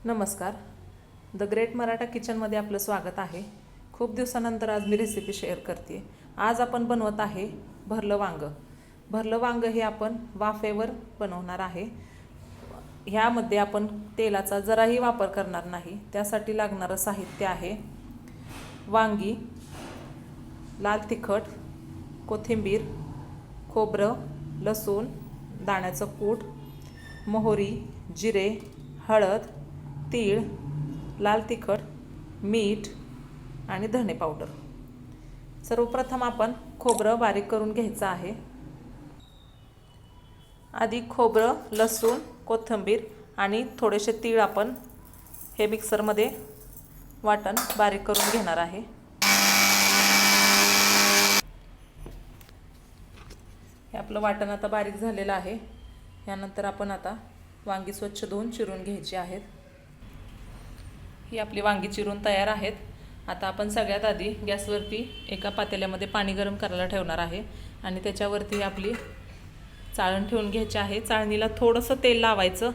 नमस्कार. The great Maratha किचनमध्ये आपलं स्वागत आहे. खूप दिवसानंतर आज मी रेसिपी शेअर करते. आज आपण बनवत आहे भरलं वांगं. भरलं वांगं हे आपण वाफेवर बनवणार आहे. ह्यामध्ये आपण तेलाचा जराही वापर करणार नाही. त्यासाठी लागणारं साहित्य आहे वांगी, लाल तिखट, कोथिंबीर, खोबरं, लसूण, दाण्याचं कूट, मोहरी, जिरे, हळद, तीळ, लाल तिखट, मीठ आणि धने पावडर. सर्वप्रथम आपण खोबरं बारीक करून घ्यायचं आहे. आधी खोबरं, लसूण, कोथिंबीर आणि थोडेसे तीळ आपण हे मिक्सरमध्ये वाटण बारीक करून घेणार आहे. हे आपलं वाटण आता बारीक झालेलं आहे. यानंतर आपण आता वांगी स्वच्छ धुवून चिरून घ्यायची आहेत. ही आपली वांगी चिरून तयार आहेत. आता आपण सगळ्यात आधी गॅसवरती एका पातेल्यामध्ये पाणी गरम करायला ठेवणार आहे आणि त्याच्यावरती आपली चाळण ठेवून घ्यायची आहे. चाळणीला थोडंसं तेल लावायचं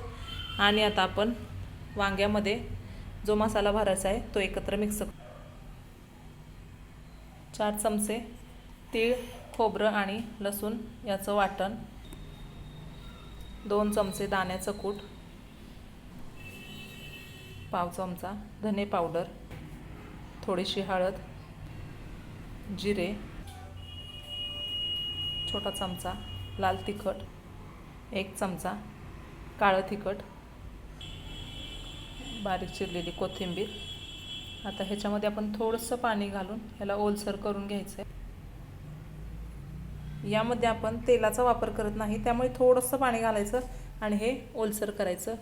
आणि आता आपण वांग्यामध्ये जो मसाला भरायचा आहे तो एकत्र मिक्स 4 चमचे तीळ, खोबरं आणि लसूण याचं वाटण, 2 चमचे दाण्याचं कूट, पाव चमचा धने पावडर, थोडीशी हळद, जिरे, छोटा चमचा लाल तिखट, 1 चमचा काळं तिखट, बारीक चिरलेली कोथिंबीर. आता ह्याच्यामध्ये आपण थोडंसं पाणी घालून ह्याला ओलसर करून घ्यायचं आहे. यामध्ये आपण तेलाचा वापर करत नाही, त्यामुळे थोडंसं पाणी घालायचं आणि हे ओलसर करायचं.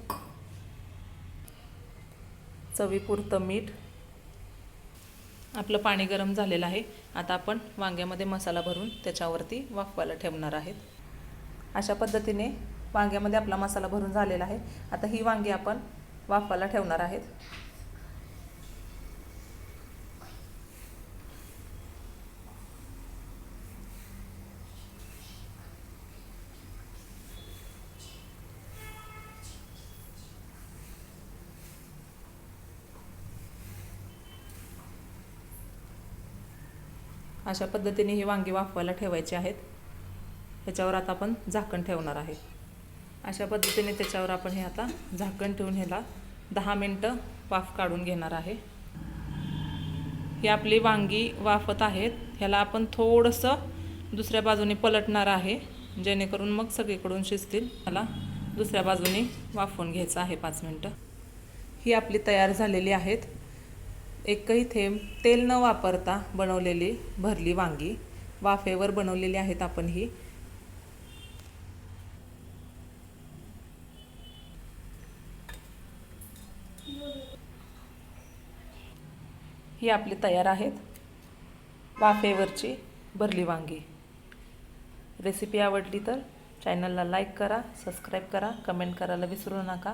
चवीपुरतं मीठ. आपलं पाणी गरम झालेलं आहे. आता आपण वांग्यामध्ये मसाला भरून त्याच्यावरती वाफवायला ठेवणार आहेत. अशा पद्धतीने वांग्यामध्ये आपला मसाला भरून झालेला आहे. आता ही वांगी आपण वाफवायला ठेवणार आहेत. अशा पद्धतीने ही वांगी वाफवायला ठेवायची आहेत. ह्याच्यावर आता आपण झाकण ठेवणार आहे. अशा पद्धतीने त्याच्यावर आपण हे आता झाकण ठेवून ह्याला 10 मिनटं वाफ काढून घेणार आहे. ही आपली वांगी वाफत आहेत. ह्याला आपण थोडंसं दुसऱ्या बाजूने पलटणार आहे, जेणेकरून मग सगळीकडून शिजतील. ह्याला दुसऱ्या बाजूने वाफवून घ्यायचं आहे 5 मिनटं. ही आपली तयार झालेली आहेत. एकही थेंब तेल न वापरता बनवलेली भरली वांगी, वाफेवर बनवलेली आहेत आपण ही. ही आपली तयार आहेत वाफेवरची भरली वांगी. रेसिपी आवडली तर चॅनलला लाईक करा, सबस्क्राईब करा, कमेंट करायला विसरू नका.